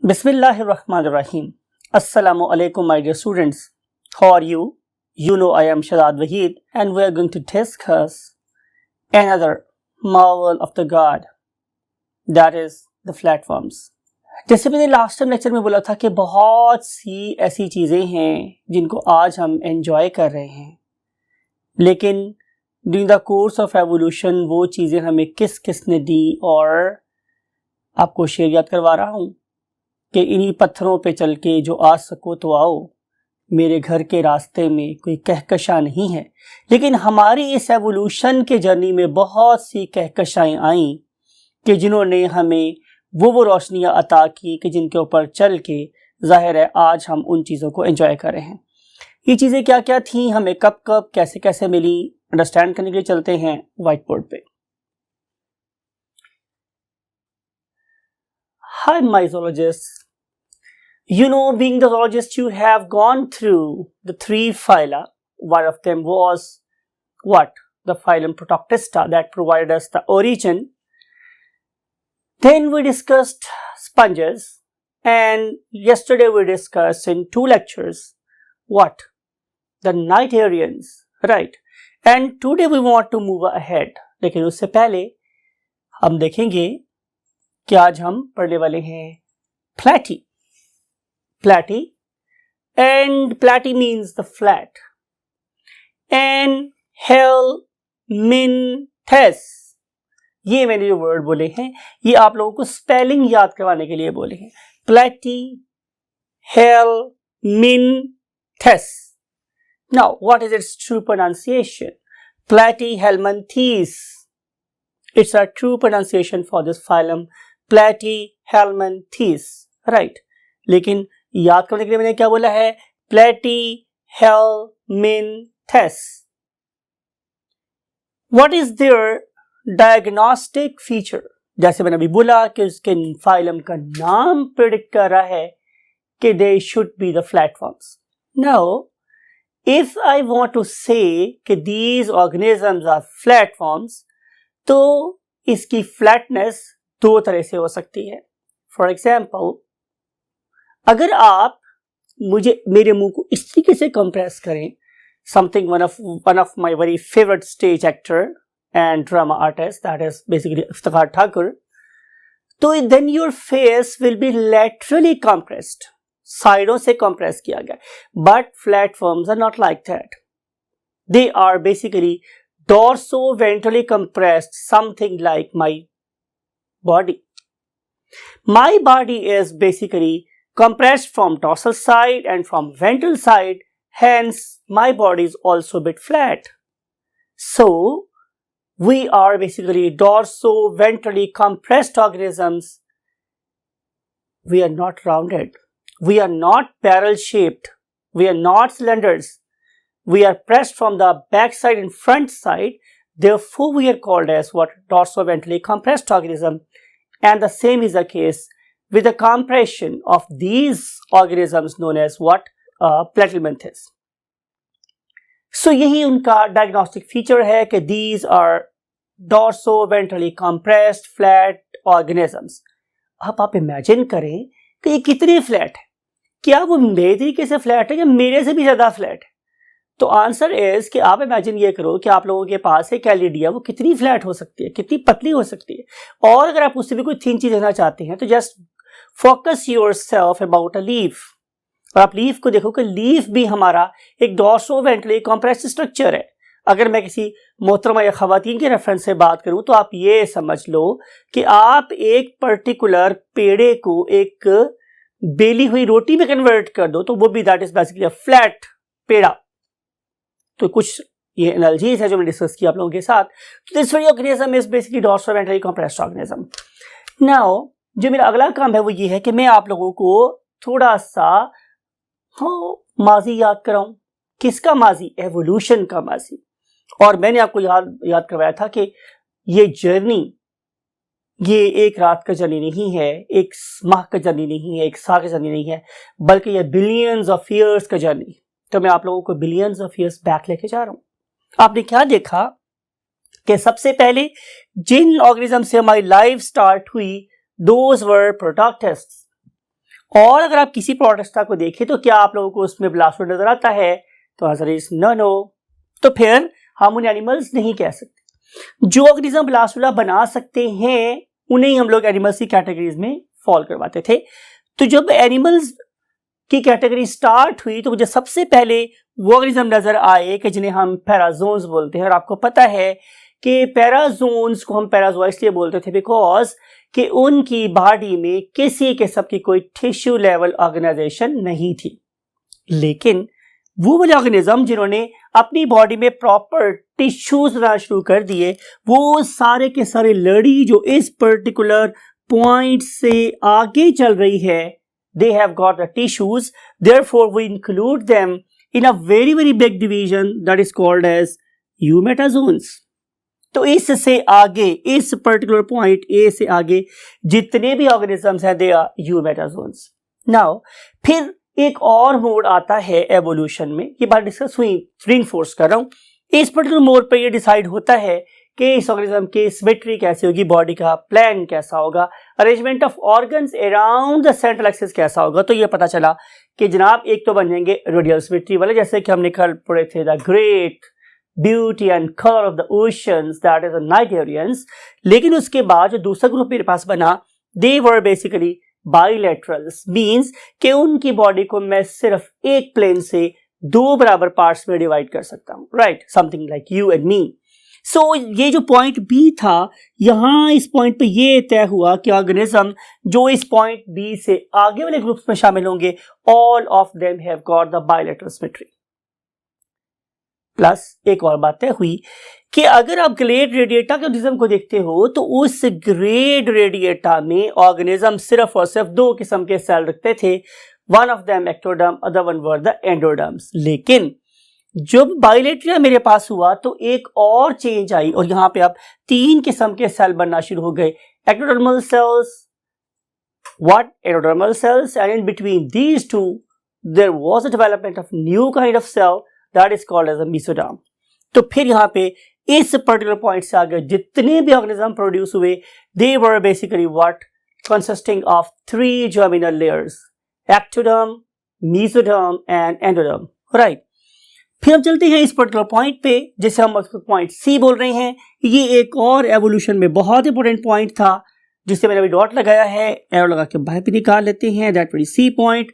Bismillahirrahmanirrahim. Assalamu alaikum, my dear students. How are you? You know I am Shadad Wahid and we are going to discuss another marvel of the God, that is the platforms. जैसे मैंने last time lecture में बोला था कि बहुत सी ऐसी चीज़ें हैं जिनको आज हम एंजॉय कर रहे हैं, लेकिन during the course of evolution वो चीज़ें हमें किस किस ने दी, और आपको शेर याद करवा रहा हूँ कि इन्हीं पत्थरों पे चल के जो आ सको तो आओ, मेरे घर के रास्ते में कोई कहकशा नहीं है। लेकिन हमारी इस एवोल्यूशन के जर्नी में बहुत सी कहकशाएं आईं कि जिन्होंने हमें वो रोशनियां अता की कि जिनके ऊपर चल के जाहिर है आज हम उन चीज़ों को एंजॉय कर रहे हैं। ये चीज़ें क्या क्या थी, हमें कब कब कैसे कैसे मिली, अंडरस्टैंड करने के लिए चलते हैं व्हाइट बोर्ड पे। Hi, my zoologists. You know, being the zoologist, you have gone through the three phyla. One of them was what? The phylum Protoctista that provided us the origin. Then we discussed sponges, and yesterday we discussed in 2 lectures what? The Cnidarians, right? And today we want to move ahead. लेकिन उससे पहले हम देखेंगे कि आज हम पढ़ने वाले हैं platy. Platy, and platy means the flat. And helminthes, ये मैंने जो वर्ड बोले हैं ये आप लोगों को स्पेलिंग याद करवाने के लिए बोले हैं। platy, helminthes. Now, what is its true pronunciation? Platyhelminthes. It's a true pronunciation for this phylum, Platyhelminthes, right? लेकिन याद करने के लिए मैंने क्या बोला है? Platyhelminthes. What is their diagnostic feature? जैसे मैंने अभी बोला कि उसके फाइलम का नाम प्रेडिक्ट कर रहा है कि they should be the flatworms. Now, if I want to say कि these organisms are flatworms, तो इसकी फ्लैटनेस 2 तरह से हो सकती है। फॉर एग्जाम्पल, अगर आप मेरे मुंह को इस तरीके से कंप्रेस करें, something one of my very favourite stage actor and drama artist, that is basically Iftikhar Thakur, तो then your face will be laterally compressed, साइडों से कंप्रेस किया गया। But flatworms are not like that, they are basically dorso-ventrally compressed, something like my body. My body is basically compressed from dorsal side and from ventral side, hence my body is also a bit flat. So, we are basically dorso-ventrally compressed organisms. We are not rounded. We are not barrel-shaped. We are not cylinders. We are pressed from the back side and front side, therefore we are called as what? Dorso-ventrally compressed organism. And the same is the case with the compression of these organisms known as what? Platyhelminthes. So यही उनका diagnostic feature है कि these are dorso-ventrally compressed flat organisms. अब आप imagine करें कि ये कितने flat है, क्या वो मेरे तरीके से flat है या मेरे से भी ज़्यादा flat है? तो आंसर इज कि आप इमेजिन ये करो कि आप लोगों के पास एक एलईडी, वो कितनी फ्लैट हो सकती है, कितनी पतली हो सकती है, और अगर आप उससे भी कोई थिन चीज देखना चाहते हैं तो just focus yourself about a leaf, और आप लीफ को देखो कि लीफ भी हमारा एक डॉर्सो-वेंट्रली कंप्रेस्ड स्ट्रक्चर है। अगर मैं किसी मोहतरमा या खवातीन के रेफरेंस से बात करूं तो आप ये समझ लो कि आप एक पर्टिकुलर पेड़े को एक बेली हुई रोटी में कन्वर्ट कर दो तो वो भी that is basically a flat पेड़ा। तो कुछ ये एनालॉजीज है जो मैंने डिस्कस किया आप लोगों के साथ। This very organism is basically dorso-ventrally compressed organism. Now जो मेरा अगला काम है वो ये है कि मैं आप लोगों को थोड़ा सा माजी याद कराऊं। किसका माजी? एवोल्यूशन का माजी। और मैंने आपको याद करवाया था कि ये जर्नी ये एक रात का जर्नी नहीं है, एक माह का जर्नी नहीं है, एक साल का जर्नी नहीं है, बल्कि ये बिलियंस ऑफ ईयर्स का जर्नी। तो मैं आप लोगों को बिलियंस ऑफ ईयर्स बैक लेके जा रहा हूं। आपने क्या देखा कि सबसे पहले जिन ऑर्गेनिज्म से हमारी लाइफ स्टार्ट हुई, दोज वर प्रोटॉक्टिस्ट्स। और अगर आप किसी प्रोटिस्टा को देखें तो क्या आप लोगों को उसमें ब्लास्टोड नजर आता है? तो आंसर इज नो। तो फिर हम उन्हें एनिमल्स नहीं कह सकते। जो ऑर्गेनिज्म ब्लास्टोला बना सकते हैं उन्हें हम लोग एनिमल्स की कैटेगरीज में फॉल करवाते थे। तो जब एनिमल्स की कैटेगरी स्टार्ट हुई तो मुझे सबसे पहले वो ऑर्गेनिज्म नजर आए कि जिन्हें हम पैराजोन्स बोलते हैं। और आपको पता है कि पैराजोन्स को हम पैराजोआ इसलिए बोलते थे बिकॉज कि उनकी बॉडी में किसी किस्म की कोई टिश्यू लेवल ऑर्गेनाइजेशन नहीं थी। लेकिन वो वाले ऑर्गेनिज्म जिन्होंने अपनी बॉडी में प्रॉपर टिश्यूज बनाना शुरू कर दिए, वो सारे के सारे लड़ी जो इस पर्टिकुलर पॉइंट से आगे चल रही है, they have got the tissues, therefore we include them in a very very big division that is called as eumetazoans. तो इससे आगे, इस पर्टिकुलर पॉइंट ए से आगे जितने भी ऑर्गेनिजम्स हैं दे आर यूमेटाजोन्स। नाउ फिर एक और मोड आता है एवोल्यूशन में, ये बात डिस्कस हुई, रिइंफोर्स कर रहा हूं। इस पर्टिकुलर मोड पे ये डिसाइड होता है कि इस ऑर्गेनिज्म की सिमेट्री कैसी होगी, बॉडी का प्लान कैसा होगा, arrangement of organs around the central axis कैसा होगा। तो ये पता चला कि जनाब एक तो बन जाएंगे रेडियल सिमेट्री वाले, जैसे कि हमने कल पढ़े थे the great beauty and colour of the oceans that is the Nigerians. लेकिन उसके बाद जो दूसरा ग्रुप मेरे पास बना, दे वर बेसिकली बाइलेटरल्स, मींस कि उनकी बॉडी को मैं सिर्फ एक प्लेन से दो बराबर पार्ट्स में डिवाइड कर सकता हूं, right, something like you and me. So ये जो पॉइंट बी था, यहां इस पॉइंट पे ये तय हुआ कि ऑर्गेनिज्म जो इस पॉइंट बी से आगे वाले ग्रुप्स में शामिल होंगे, all of them have got the bilateral symmetry. Plus एक और बात तय हुई कि अगर आप ग्रेड रेडिएटा के ऑर्गेनिज्म को देखते हो तो उस ग्रेड रेडिएटा में ऑर्गेनिज्म सिर्फ और सिर्फ दो किस्म के सेल रखते थे, one of them ectoderm, other one were the endoderms. लेकिन जब बाइलेटरिया मेरे पास हुआ तो एक और चेंज आई और यहां पे अब तीन किस्म के सेल बनना शुरू हो गए, ectodermal cells, what endodermal cells, and in between these two there was a development of new kind of cell that is called as a mesoderm. तो फिर यहां पे इस पर्टिकुलर पॉइंट से आगे जितने भी ऑर्गेनिज्म प्रोड्यूस हुए, they were basically what consisting of three germinal layers, ectoderm, mesoderm and endoderm, right. फिर हम चलते हैं इस पर्टिकुलर पॉइंट पे, जिसे हम पॉइंट सी बोल रहे हैं। ये एक और एवोल्यूशन में बहुत इंपॉर्टेंट पॉइंट था जिससे मैंने अभी डॉट लगाया है, एरो लगा के बाहर भी निकाल लेते हैं, दैट वेरी सी पॉइंट।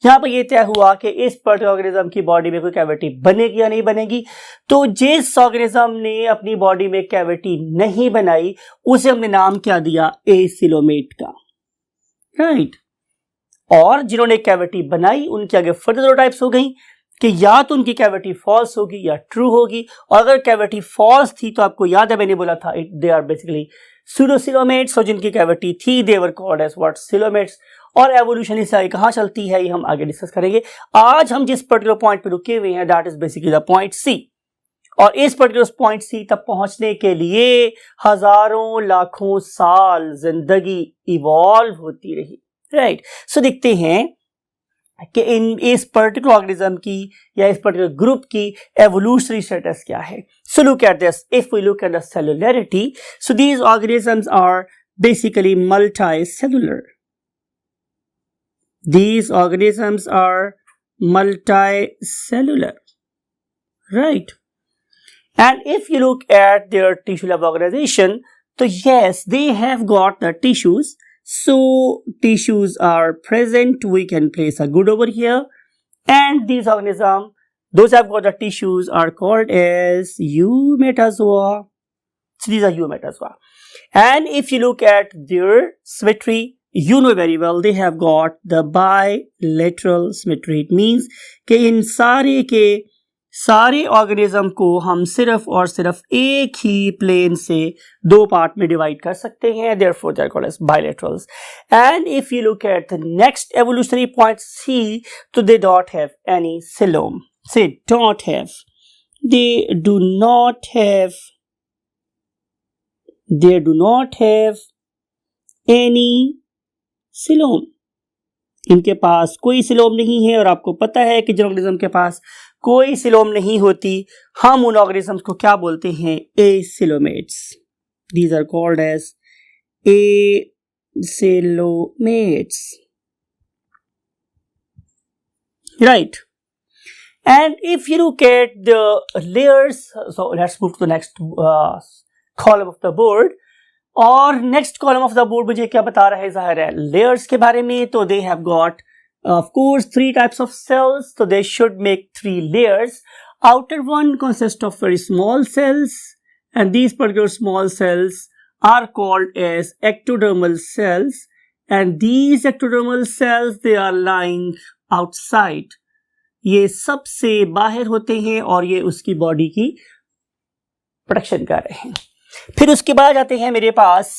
यहाँ पर यह तय हुआ कि इस पर्टिकुलर ऑर्गेनिज्म की बॉडी में कोई कैविटी बनेगी या नहीं बनेगी। तो जिस ऑर्गेनिज्म ने अपनी बॉडी में कैविटी नहीं बनाई उसे हमने नाम क्या दिया, एसिलोमेट का, राइट। और जिन्होंने कैविटी बनाई उनके आगे फर्दर दो टाइप्स हो गई कि या तो उनकी कैविटी फॉल्स होगी या ट्रू होगी। और अगर कैविटी फॉल्स थी तो आपको याद है मैंने बोला था दे आर बेसिकली सूडोसिलोमेट्स, और जिनकी कैविटी थी they were called as what, coelomates. और एवोल्यूशन इससे आगे कहां चलती है ये हम आगे डिस्कस करेंगे। आज हम जिस पर्टिकुलर पॉइंट पे रुके हुए हैं that is basically the point C, और इस पर्टिकुलर पॉइंट सी तक पहुंचने के लिए हजारों लाखों साल जिंदगी इवॉल्व होती रही, राइट। सो देखते हैं कि इस पर्टिकुलर ऑर्गेनिज्म की या इस पर्टिकुलर ग्रुप की एवोल्यूशनरी स्टेटस क्या है। So look at this, if we look at the cellularity, so these organisms are basically multicellular. These organisms are multicellular, right? And if you look at their tissue level organization, so yes, they have got the tissues. So tissues are present. We can place a good over here. And these organisms, those have got the tissues are called as eumetazoa. So these are eumetazoa. And if you look at their symmetry, you know very well they have got the bilateral symmetry. It means कि इन सारे के सारे organism को हम सिर्फ और सिर्फ एक ही प्लेन से दो पार्ट में डिवाइड कर सकते हैं, therefore they are called as bilaterals. And if you look at the next evolutionary point C, so they don't have any coelom. Say don't have. They do not have any coelom. इनके पास कोई coelom नहीं है। और आपको पता है कि जिन organism के पास कोई सिलोम नहीं होती हम उन ऑर्गेनिजम्स को क्या बोलते हैं, acoelomates. These are called as acoelomates, right? And if you look at the layers, so let's move to the next column of the board. और next column of the board मुझे क्या बता रहा है, जाहिर है layers के बारे में. तो they have got of course 3 types of cells, so they should make 3 layers. Outer one consists of very small cells, and these particular small cells are called as ectodermal cells, and these ectodermal cells, they are lying outside. ये सबसे बाहर होते हैं और ये उसकी body की protection कर रहे हैं. फिर उसके बाद आते हैं मेरे पास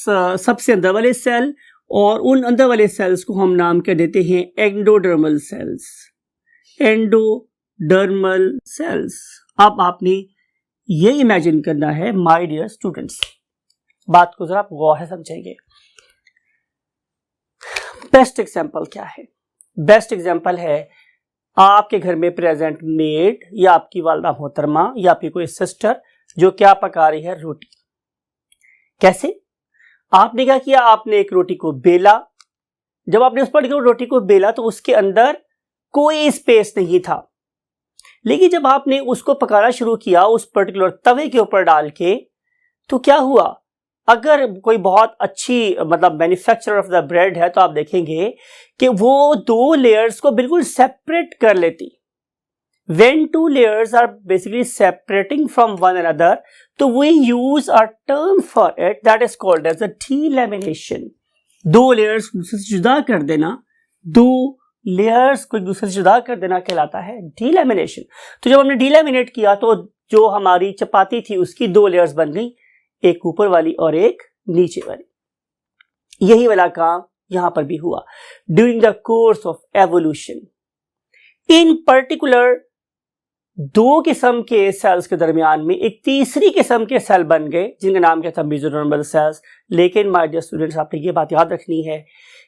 सबसे अंदर वाले सेल, और उन अंदर वाले सेल्स को हम नाम कर देते हैं एंडोडर्मल सेल्स. Endodermal cells. अब आपने ये इमेजिन करना है माय डियर स्टूडेंट्स, बात को जरा आप गौर से समझेंगे. बेस्ट एग्जांपल क्या है? बेस्ट एग्जांपल है आपके घर में प्रेजेंट मेड या आपकी वालदा मोहतरमा या आपकी कोई सिस्टर जो क्या पका रही है, रोटी. कैसे? आपने क्या किया, आपने एक रोटी को बेला. जब आपने उस पर्टिकुलर रोटी को बेला तो उसके अंदर कोई स्पेस नहीं था, लेकिन जब आपने उसको पकाना शुरू किया उस पर्टिकुलर तवे के ऊपर डाल के, तो क्या हुआ, अगर कोई बहुत अच्छी मतलब मैन्युफैक्चरर ऑफ द ब्रेड है तो आप देखेंगे कि वो 2 लेयर्स को बिल्कुल सेपरेट कर लेती. When 2 layers are basically separating from one another, तो we use a term for it that is called as a delamination. 2 layers दूसरे से जुदा कर देना, 2 layers को दूसरे से जुदा कर देना कहलाता है delamination. तो जब हमने delaminet किया तो जो हमारी चपाती थी उसकी 2 layers बन गई, एक ऊपर वाली और एक नीचे वाली. यही वाला काम यहां पर भी हुआ during the course of evolution. In particular 2 किस्म के सेल्स के दरमियान में एक तीसरी किस्म के सेल बन गए जिनका नाम क्या था, मेसोडर्मल सेल्स. लेकिन माय डियर स्टूडेंट्स, आपने ये बात याद रखनी है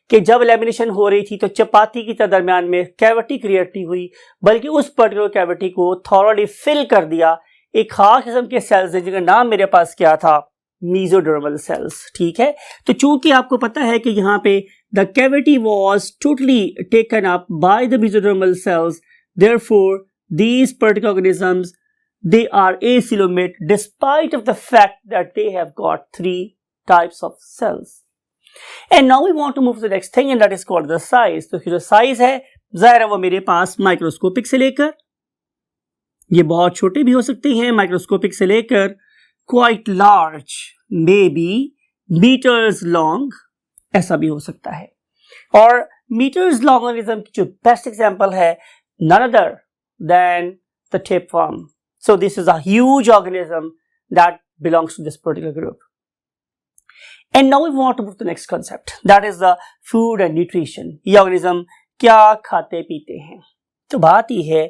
कि जब लैमिनेशन हो रही थी तो चपाती की दरमियान में कैविटी क्रिएट नहीं हुई, बल्कि उस पर्टिकुलर कैविटी को थॉरली फिल कर दिया एक खास किस्म के सेल्स है जिनका नाम मेरे पास क्या था, मेसोडर्मल सेल्स. ठीक है, तो चूंकि आपको पता है कि यहाँ पे the cavity was totally taken up by the mesodermal cells, therefore these particular organisms, they are acoelomate despite of the fact that they have got 3 types of cells. And now we want to move to the next thing, and that is called the size. तो जो size है जाहिर है वो मेरे पास microscopic से लेकर, ये बहुत छोटे भी हो सकते हैं, माइक्रोस्कोपिक से लेकर quite large, maybe metres long, ऐसा भी हो सकता है. और मीटर्स लॉन्ग ऑर्गेनिज्म की जो बेस्ट एग्जांपल है none other than the tapeworm. So this is a huge organism that belongs to this particular group. And now we want to move to the next concept, that is the food and nutrition. ये organism क्या खाते पीते हैं? तो बात ये है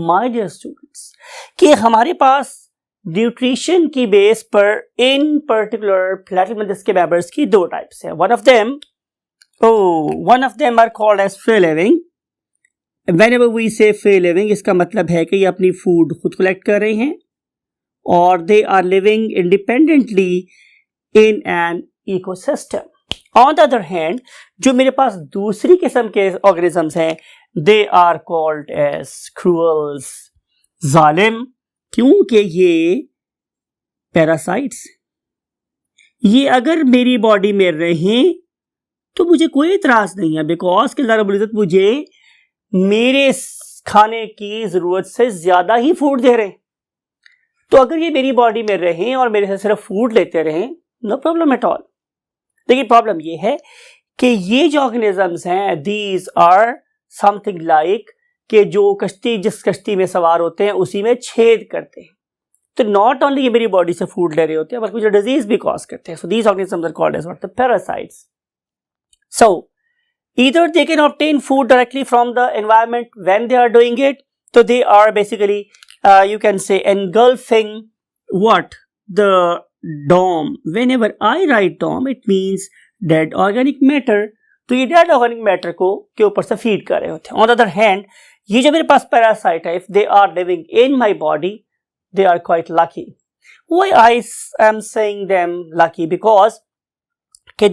my dear students कि हमारे पास न्यूट्रिशन की बेस पर इन पर्टिकुलर प्लेटिमंडस के मेंबर्स की 2 टाइप्स हैं. one of them are called as free living. Whenever we say free living, इसका मतलब है कि ये अपनी फूड खुद कलेक्ट कर रहे हैं और they are living independently in an ecosystem. On the other hand, जो मेरे पास दूसरी किस्म के organisms हैं, they are called as cruels, जालिम, क्योंकि ये parasites. ये अगर मेरी बॉडी में रहें तो मुझे कोई इतराज नहीं है, बिकॉज कि अल्लाह रब्बुल इज्जत मुझे मेरे खाने की जरूरत से ज्यादा ही फूड दे रहे हैं. तो अगर ये मेरी बॉडी में रहें और मेरे से सिर्फ फूड लेते रहें, नो प्रॉब्लम एट ऑल. लेकिन प्रॉब्लम ये है कि ये जो ऑर्गेनिजम्स हैं, दीज आर समथिंग लाइक कि जो कश्ती जिस कश्ती में सवार होते हैं उसी में छेद करते हैं. तो नॉट ओनली ये मेरी बॉडी से फूड ले रहे होते हैं बल्कि जो डिजीज भी कॉज करते हैं. So these organisms are called as what, the parasites. So either they can obtain food directly from the environment when they are doing it, so they are basically you can say engulfing what, the dome. Whenever I write dome, it means dead organic matter. तो ये dead organic matter को के ऊपर से feed कर रहे होते हैं. On the other hand, ये जो मेरे पास parasite है, if they are living in my body, they are quite lucky. Why I am saying them lucky? Because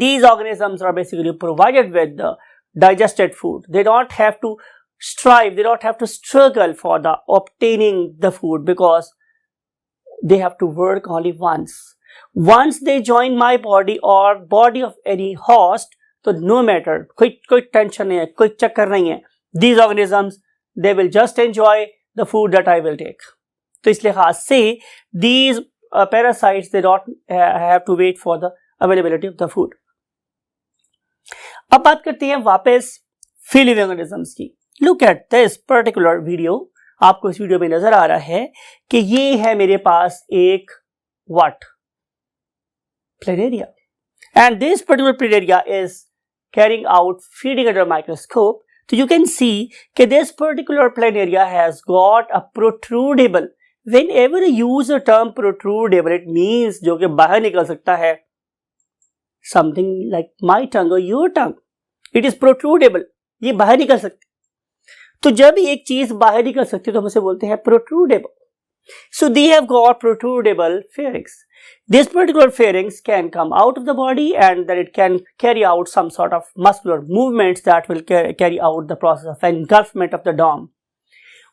these organisms are basically provided with the digested food. They don't have to strive, they don't have to struggle for the obtaining the food, because they have to work only once. Once they join my body or body of any host, तो no matter, कोई tension नहीं है, कोई चक्कर नहीं है, these organisms, they will just enjoy the food that I will take. तो इस लिहाज से these parasites, they don't have to wait for the availability of the food. अब बात करते हैं वापस free living organisms की. Look at this particular video. आपको इस वीडियो में नजर आ रहा है कि ये है मेरे पास एक what? Planaria. And this particular planaria is carrying out feeding under microscope. So you can see that this particular planaria has got a protrudable. Whenever you use the term protrudable, it means जो कि बाहर निकल सकता है, something like my tongue or your tongue. It is protrudable. ये बाहर निकल सकती. तो जब एक चीज बाहर निकल सकती है तो हम उसे बोलते हैं protrudable. So they have got protrudable pharynx. This particular pharynx can come out of the body and then it can carry out some sort of muscular movements that will carry out the process of engulfment of the dome.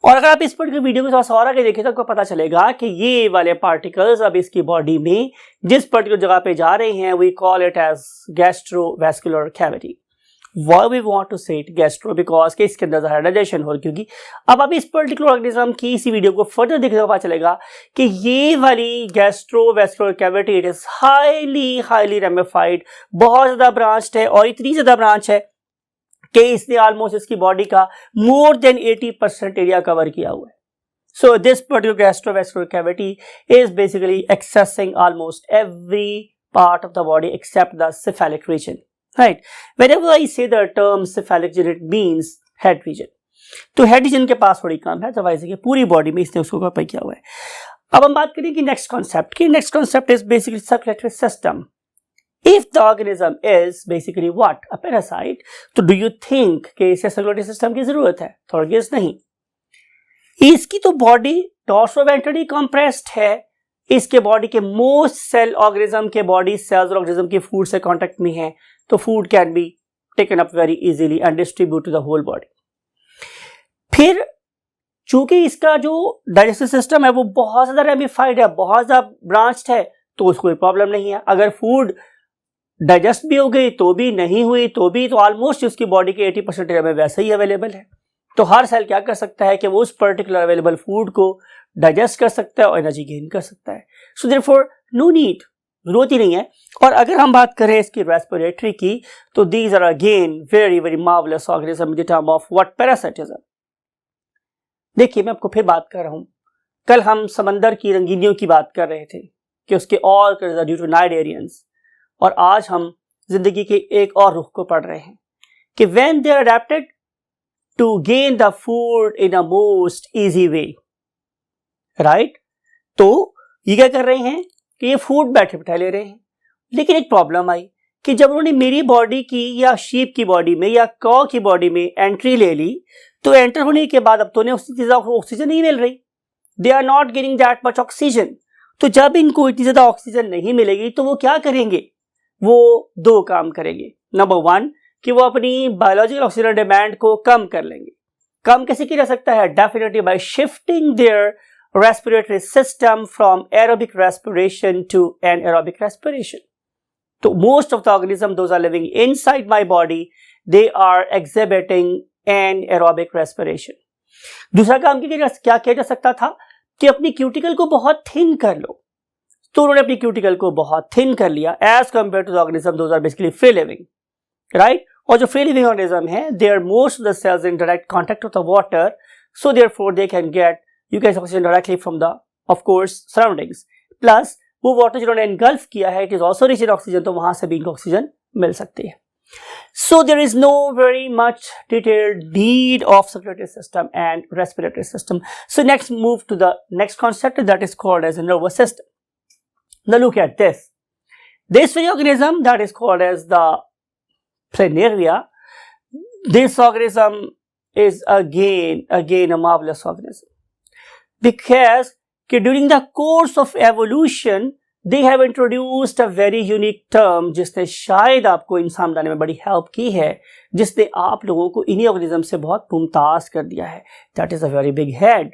और अगर आप इस particular video को थोड़ा सा और आगे देखें तो आपको पता चलेगा कि ये वाले पार्टिकल्स अब इसकी बॉडी में जिस पर्टिकुलर जगह पे जा रहे हैं, we call it as gastrovascular cavity. Why we want to say it gastro? Because के इसके अंदर ज़्यादा डाइजेशन हो, क्योंकि अब आप इस पर्टिकुलर ऑर्गेनिज्म की इसी वीडियो को फर्दर देखने को पता चलेगा कि ये वाली gastrovascular cavity it is highly ramified, बहुत ज़्यादा ब्रांच्ड है और इतनी ज़्यादा ब्रांच है कि इसने ऑलमोस्ट इसकी बॉडी का मोर देन 80% एरिया कवर किया हुआ है. So this particular gastrovascular cavity is basically accessing almost every part of the body except the cephalic region. Right. Whenever I say the term cephalic region, it means head region. तो head region के पास थोड़ी कम है, otherwise कि पूरी body में इसने उसको cover किया हुआ है. अब हम बात करें कि नेक्स्ट कॉन्सेप्ट की. Next concept is basically circulatory system. If the organism is basically what? A parasite. तो do you think कि इसे सर्कुलेटरी सिस्टम की जरूरत है? थोड़ा गेस नहीं. इसकी तो बॉडी डॉर्सोवेंट्रली कंप्रेस्ड है. इसके बॉडी के मोस्ट सेल ऑर्गेनिज्म के बॉडी सेल्स और ऑर्गेनिज्म के फूड से कांटेक्ट में है, तो food can be taken up very easily and distribute to the whole body. फिर चूंकि इसका जो डाइजेस्टिव सिस्टम है वो बहुत ज्यादा रेमिफाइड है, बहुत ज्यादा ब्रांच्ड है, तो उसको कोई प्रॉब्लम नहीं है. अगर फूड डाइजेस्ट भी हो गई तो भी, नहीं हुई तो भी, तो ऑलमोस्ट उसकी बॉडी के 80% एरिया में वैसे ही अवेलेबल है. तो हर सेल क्या कर सकता है कि वो उस पर्टिकुलर अवेलेबल फूड को डाइजेस्ट कर सकता है और एनर्जी गेन कर सकता है. सो देयरफॉर नो नीड, जरूरत ही नहीं है. और अगर हम बात करें इसकी रेस्पिरेटरी की, तो these are again very very marvellous organism in the term of what parasitism. देखिए मैं आपको फिर बात कर रहा हूं, कल हम समंदर की रंगीनियों की बात कर रहे थे कि उसके और ड्यू टू नाइडेरियंस, और आज हम जिंदगी के एक और रुख को पढ़ रहे हैं कि when they are adapted to gain the food in a most easy way. Right. तो ये क्या कर रहे हैं कि ये फूड बैठे बिठा ले रहे हैं. लेकिन एक प्रॉब्लम आई कि जब उन्होंने मेरी बॉडी की या शीप की बॉडी में या कॉ की बॉडी में एंट्री ले ली, तो एंटर होने के बाद अब तो उन्हें ऑक्सीजन नहीं मिल रही. They are not getting that much oxygen. तो जब इनको इतनी ज्यादा ऑक्सीजन नहीं मिलेगी तो वो क्या करेंगे? वो दो काम करेंगे. नंबर वन कि वो अपनी बायोलॉजिकल ऑक्सीजन डिमांड को कम कर लेंगे. कम कैसे किया जा सकता है? Definitely bye shifting their respiratory system from aerobic respiration to anaerobic respiration. So most of the organisms those are living inside my body, they are exhibiting anaerobic respiration. दूसरा काम क्या किया जा सकता था कि अपनी क्यूटिकल को बहुत थिन कर लो. तो उन्होंने अपनी क्यूटिकल को बहुत थिन कर लिया as compared to the organism those are basically free living, right? और जो free living organism है, they are most of the cells in direct contact with the water, so therefore they can get you get oxygen directly from the of course surroundings. Plus वो water जिन्होंने engulf किया है, it is also rich in oxygen, तो वहां से भी इनको oxygen मिल सकती है. So there is no very much detailed need of circulatory system and respiratory system. So next move to the next concept that is called as a nervous system. Now look at this. This very organism that is called as the planaria. This organism is again a marvelous organism. Because during the course of evolution, they have introduced a very unique term जिसने शायद आपको इन समझाने में बड़ी help की है, जिसने आप लोगों को इन्हीं ऑर्गेनिज्म से बहुत मुमताज कर दिया है. That is a very big head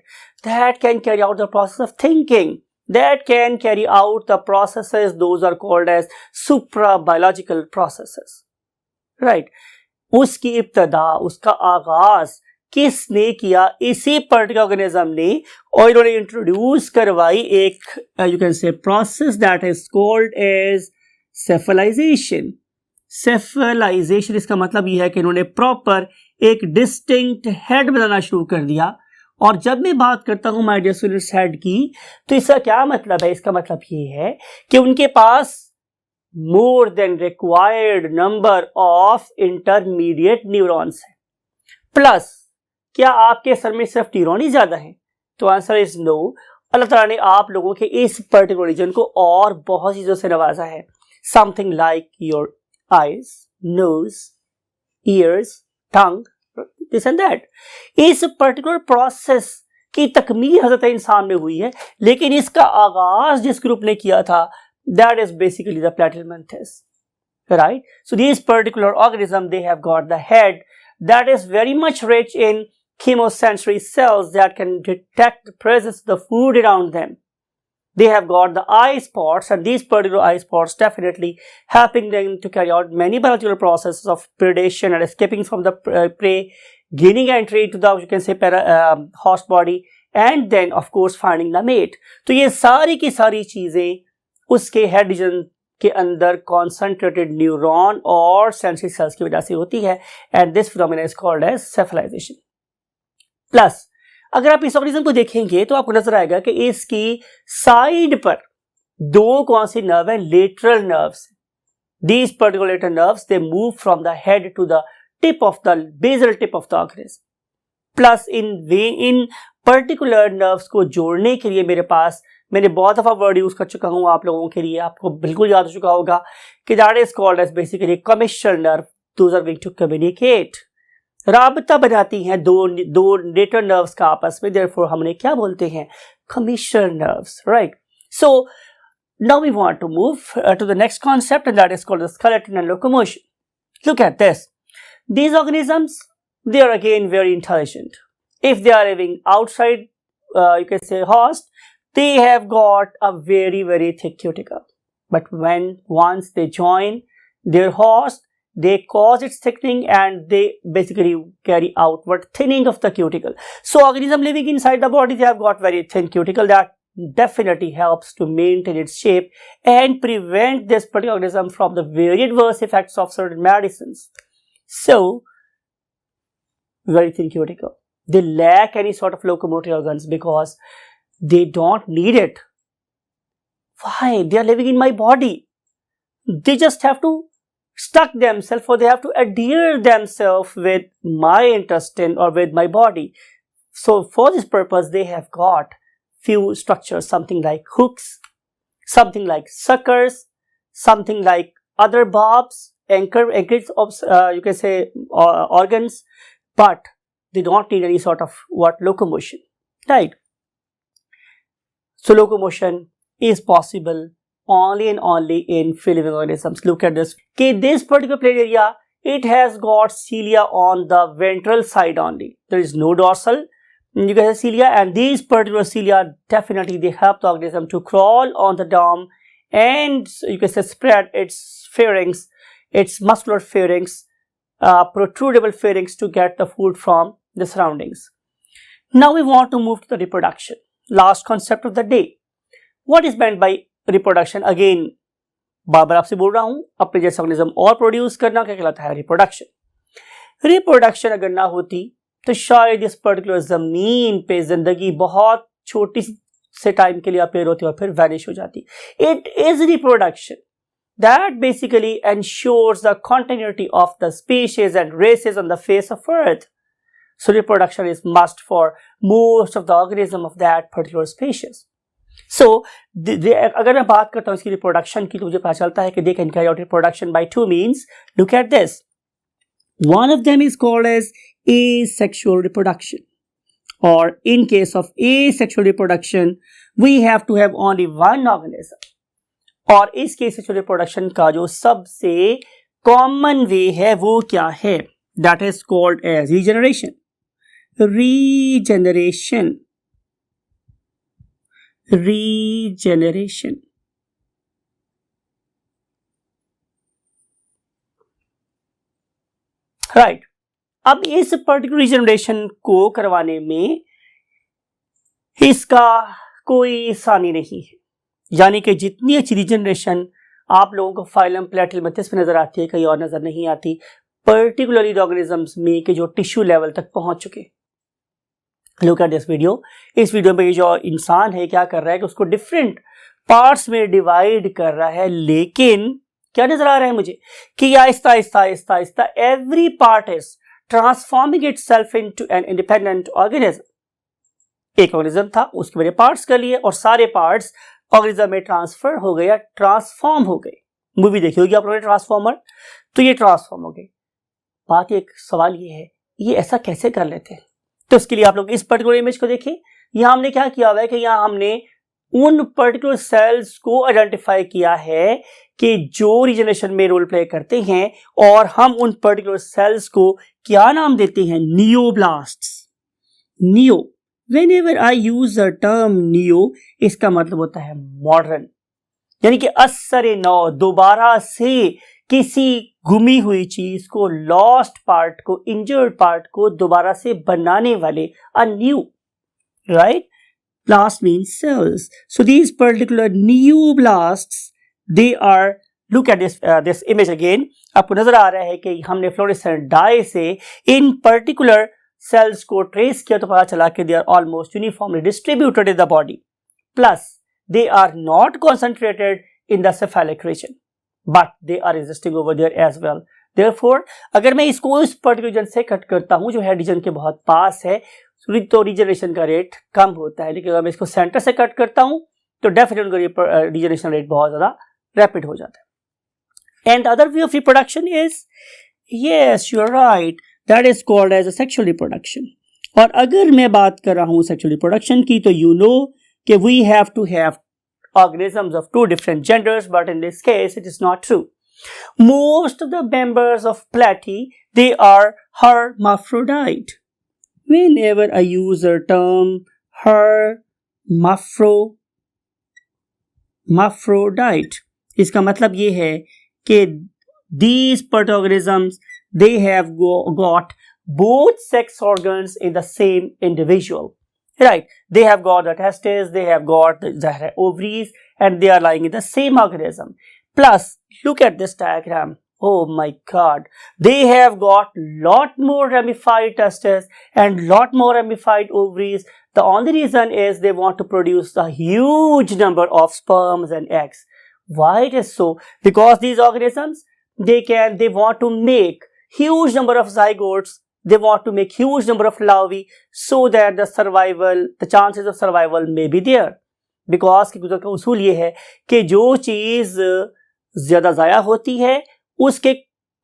that can carry out the process of thinking, that can carry out the processes, those are called as supra-biological processes. Right? उसकी इब्तदा, उसका आगाज किसने किया? इसी पर्टिकुलर ऑर्गेनिज्म ने, और इन्होंने इंट्रोड्यूस करवाई एक you can say process that is called as cephalization. Cephalization इसका मतलब यह है कि इन्होंने प्रॉपर एक डिस्टिंक्ट हेड बनाना शुरू कर दिया. और जब मैं बात करता हूं माय डियर स्टूडेंट्स हेड की, तो इसका क्या मतलब है? इसका मतलब ये है कि उनके पास more than required number of intermediate neurons है. प्लस क्या आपके सर में सिर्फ न्यूरॉन ही ज्यादा है? तो आंसर इज नो. अल्लाह ताला ने आप लोगों के इस पर्टिकुलर रीजन को और बहुत चीजों से नवाजा है. Something like your eyes, nose, ears, tongue, this and that. इस पर्टिकुलर प्रोसेस की तकमील हजरत इंसान में हुई है, लेकिन इसका आगाज जिस ग्रुप ने किया था, that is basically the platyhelminthes, right? So these particular organisms, they have got the head that is very much rich in chemosensory cells that can detect the presence of the food around them. They have got the eye spots, and these particular eye spots definitely helping them to carry out many biological processes of predation and escaping from the prey, gaining entry to the, you can say, host body, and then of course finding the mate. तो ये सारी की सारी चीजें उसके head region के अंदर concentrated neuron और सेंसरी सेल्स की वजह से होती है. And this phenomena is called as cephalization. Plus अगर आप इस ऑर्गेनिज्म को देखेंगे तो आपको नजर आएगा कि इसकी साइड पर दो कौन सी नर्व है? Lateral nerves. These particular lateral nerves they move from the head to the tip of the basal tip of the organism. Plus इन पर्टिकुलर नर्व्स को जोड़ने के लिए मेरे पास, मैंने बहुत दफा वर्ड यूज कर चुका हूं आप लोगों के लिए, आपको बिल्कुल याद हो चुका होगा कि that is called as basically commissural nerve. Those are going to communicate, राबता बनाती हैं दो लेटर नर्व्स का आपस में. देयरफॉर हमने क्या बोलते हैं? Commissural nerves, right? So now we want to move to the next concept, and that is called the skeleton and locomotion. Look at this. These organisms, they are again very intelligent. If they are living outside, you can say host, they have got a very, very thick cuticle. But once they join their host, they cause its thickening, and they basically carry outward thinning of the cuticle. So organism living inside the body, they have got very thin cuticle that definitely helps to maintain its shape and prevent this particular organism from the very adverse effects of certain medicines. So, very thin cuticle. They lack any sort of locomotor organs because they don't need it. Why? They are living in my body. They just have to stuck themselves, or they have to adhere themselves with my intestine or with my body. So for this purpose, they have got few structures, something like hooks, something like suckers, something like other barbs, anchors of you can say organs, but they don't need any sort of locomotion, right? So locomotion is possible only and only in free living organisms. Look at this. Okay, this particular plate area, it has got cilia on the ventral side only. There is no dorsal. You can say cilia, and these particular cilia definitely they help the organism to crawl on the dome, and you can say spread its pharynx, its muscular pharynx, protrudable pharynx to get the food from the surroundings. Now we want to move to the reproduction. Last concept of the day. What is meant by reproduction? Again, बार-बार आपसे बोल रहा हूं, अपने जैसा organism और produce करना क्या कहलाता है? रिप्रोडक्शन. रिप्रोडक्शन अगर ना होती तो शायद इस पर्टिकुलर जमीन पे जिंदगी बहुत छोटी से टाइम के लिए अपेयर होती और फिर वैनिश हो जाती. It is reproduction that basically ensures the continuity of the species and races on the face of earth. So reproduction is must for most of the organism of that particular species. So अगर मैं बात करता हूँ इसकी reproduction की तो मुझे पता चलता है कि they can carry out reproduction by two means. Look at this. One of them is called as asexual reproduction. Or in case of asexual reproduction, we have to have only one organism. और इसके sexual reproduction का जो सबसे common वे है वो क्या है? That is called as regeneration. Regeneration. Regeneration. Right. अब इस पर्टिकुलर रीजनरेशन को करवाने में इसका कोई आसानी नहीं है. यानी कि जितनी अच्छी रीजनरेशन आप लोगों को फाइलम प्लेटिलमैथस में नजर आती है, कहीं और नजर नहीं आती, पर्टिकुलरली ऑर्गेनिजम्स में के जो टिश्यू लेवल तक पहुंच चुके. Look at this video. इस वीडियो में ये जो इंसान है क्या कर रहा है कि उसको डिफरेंट पार्ट्स में डिवाइड कर रहा है, लेकिन क्या नजर आ रहा है मुझे कि Aahista Aahista Aahista Aahista every part is transforming itself into an independent organism. एक ऑर्गेनिज्म था, उसके मेरे पार्ट्स कर लिए और सारे पार्ट्स ऑर्गेनिज्म में ट्रांसफर हो गए या ट्रांसफॉर्म हो गए. मूवी देखी होगी आप लोगों ने ट्रांसफॉर्मर, तो ये ट्रांसफॉर्म हो गए. बात एक सवाल ये है, ये ऐसा कैसे कर लेते हैं? तो इसके लिए आप लोग इस पर्टिकुलर इमेज को देखिए. यहां हमने क्या किया हुआ है कि यहां हमने उन पर्टिकुलर सेल्स को आइडेंटिफाई किया है कि जो रीजनरेशन में रोल प्ले करते हैं, और हम उन पर्टिकुलर सेल्स को क्या नाम देते हैं? नियोब्लास्ट्स. Neo. Whenever I use the term neo, इसका मतलब होता है मॉडर्न, यानी कि असरे नौ, दोबारा से किसी गुमी हुई चीज को, लॉस्ट पार्ट को, इंजर्ड पार्ट को दोबारा से बनाने वाले, a new. Right. Blast means cells. So these particular neoblasts, they are, look at this image again. आपको नजर आ रहा है कि हमने फ्लोरेसेंट डाई से इन पर्टिकुलर सेल्स को ट्रेस किया तो पता चला कि they are almost uniformly distributed in the body, plus they are not concentrated in the cephalic region, but they are existing over there as well. Therefore अगर मैं इसको उस पर्टिकुलर रीजन से कट करता हूं जो हेड रीजन के बहुत पास है, तो रीजनरेशन का रेट कम होता है. लेकिन अगर मैं इसको सेंटर से कट करता हूं तो डेफिनेटली रीजनरेशन रेट बहुत ज्यादा रैपिड हो जाता है. And other way of reproduction is, yes you are right, that is called as a sexual reproduction. और अगर मैं बात कर रहा हूं सेक्सुअल रिप्रोडक्शन की, तो यू नो कि we have to have organisms of two different genders, but in this case it is not true. Most of the members of platy, they are hermaphrodite. Whenever I use the term hermaphrodite, इसका मतलब ये है कि these organisms, they have got both sex organs in the same individual. Right, they have got the testes, they have got the ovaries, and they are lying in the same organism. Plus, look at this diagram. Oh my God, they have got lot more ramified testes and lot more ramified ovaries. The only reason is they want to produce a huge number of sperms and eggs. Why it is so? Because these organisms, they want to make huge number of zygotes. They want to make huge number of larvae so that the chances of survival may be there. Because गुजर का उसूल ये है कि जो चीज ज्यादा जाया होती है उसके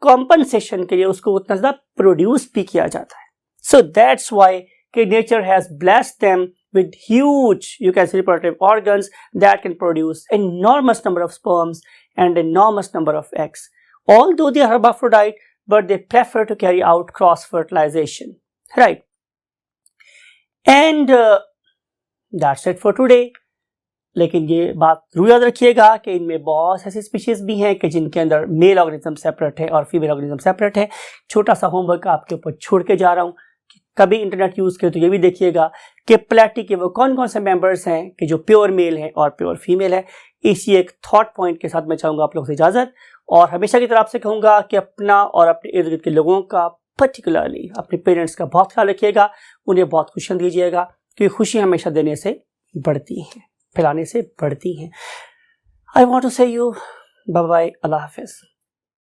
कॉम्पनसेशन के लिए उसको उतना ज्यादा प्रोड्यूस भी किया जाता है. So that's why nature has blessed them with huge, you can say, reproductive organs that can produce enormous number of sperms and enormous number of eggs. Although they are hermaphrodite, but they prefer to carry out cross fertilization, right? And that's it for today. लेकिन ये बात जरूर याद रखिएगा कि इनमें बहुत ऐसी स्पीशीज भी हैं कि जिनके अंदर मेल ऑर्गेनिज्म सेपरेट है और फीमेल ऑर्गेनिज्म सेपरेट है. छोटा सा होमवर्क आपके ऊपर छोड़ के जा रहा हूँ कि कभी इंटरनेट यूज करें तो ये भी देखिएगा कि प्लेटी के वो कौन कौन से मेंबर्स हैं कि जो प्योर मेल हैं और प्योर फीमेल है. इसी एक थॉट पॉइंट के साथ मैं चाहूँगा आप लोगों से इजाजत, और हमेशा की तरह आपसे कहूँगा कि अपना और अपने इर्द गिर्द के लोगों का, पर्टिकुलरली अपने पेरेंट्स का बहुत ख्याल रखिएगा, उन्हें बहुत खुशियाँ दीजिएगा, क्योंकि खुशी हमेशा देने से बढ़ती है, फैलाने से बढ़ती हैं. आई वॉन्ट टू से यू बाय बाय, अल्लाह हाफिज़.